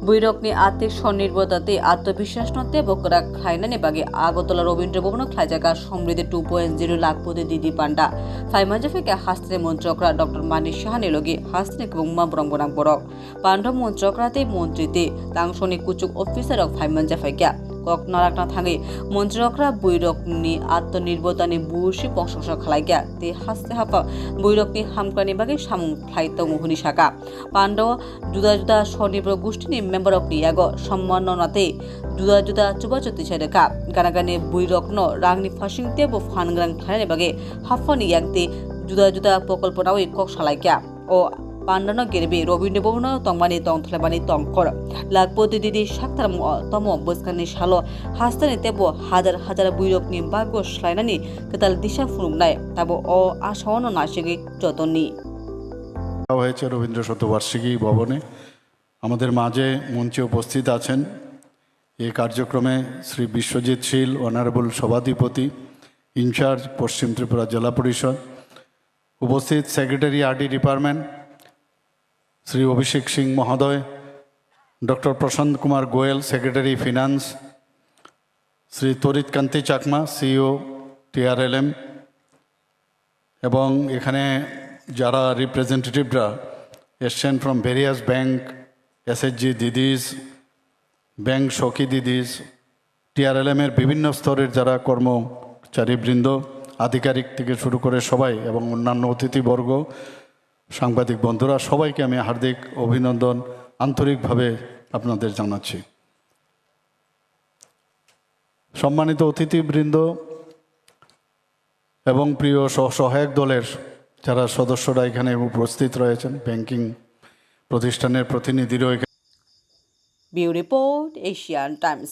বৈরকনি আর্থিক স্বনির্ভরতাতে আত্মবিশ্বাস নতে বকরা খাইনানি বাগে আগরতলা রবীন্দ্র ভবন খাইজাগা সমৃদ্ধি 2.0 লাখপতি দিদি পান্ডা ফাইমাজাফেকে হাস্তে মন্ত্রকরা ডক্টর মানিক সাহানি লগে হাস্তে কুমা ব্রঙ্গনাং বরক পান্ডব মন্ত্রকরাতে মন্ত্রীতে তাংসনি কুচুক অফিসারক ফাইমাজাফাইকা কক নারাকনা থাঙে মন্ত্রকরা বৈরকনি আত্মনির্ভরতানি বুসি প্রশংসা খালাইকা তে হাস্তে হাফা বৈরকনি হামক্রানি বাগে সামুং ফ্লাইত মোহনি শাখা পান্ডব जुदा जुदा स्वनिर्भर गोष्ठीनि मेम्बारकनि यागो सम्माननाते जुदा जुदा चुबाचुति छेदका गानागानि बुइरकनो रांनि फासिंते बो फानग्रां खाने बागे हाफानि यागते जुदा जुदा प्रकल्पनावै कक सालाइका ओ पान्डानो गेरबे रबीन्द्र भवन तंगमानि तंथलेबानि तंकर लाखपति दिदी साक्तार तम बसकानि सालो हास्तानि तेबो हाजार हाजार बुइरकनि बागो स्लाइनानि केताल दिशा फुरुंनाय ताबो अ आसावनो नासिगै जतननि হয়েছে রবীন্দ্র শতবার্ষিকী ভবনে আমাদের মাঝে মঞ্চে উপস্থিত আছেন এই কার্যক্রমে শ্রী বিশ্বজিৎ শীল অনারেবল সভাধিপতি ইনচার্জ পশ্চিম ত্রিপুরা জেলা পরিষদ উপস্থিত secretary RD department Shri Abhishek Singh মহোদয় doctor Prashant Kumar Goel secretary finance Shri Tarit Kanti Chakma CEO TRLM এবং এখানে যারা রিপ্রেজেন্টেটিভরা এসছেন ফ্রম ভেরিয়াস ব্যাংক এসএসজি দিদিস ব্যাংক সখী দিদিস টিআরএলএমের বিভিন্ন স্তরের যারা কর্মচারীবৃন্দ আধিকারিক থেকে শুরু করে সবাই এবং অন্যান্য অতিথিবর্গ সাংবাদিক বন্ধুরা সবাইকে আমি হার্দিক অভিনন্দন আন্তরিকভাবে আপনাদের জানাচ্ছি। সম্মানিত অতিথিবৃন্দ এবং প্রিয় সহায়ক দলের যারা সদস্যরা এখানে উপস্থিত রয়েছেন ব্যাংকিং প্রতিষ্ঠানের প্রতিনিধিরাও ব্যুরো রিপোর্ট এশিয়ান টাইমস।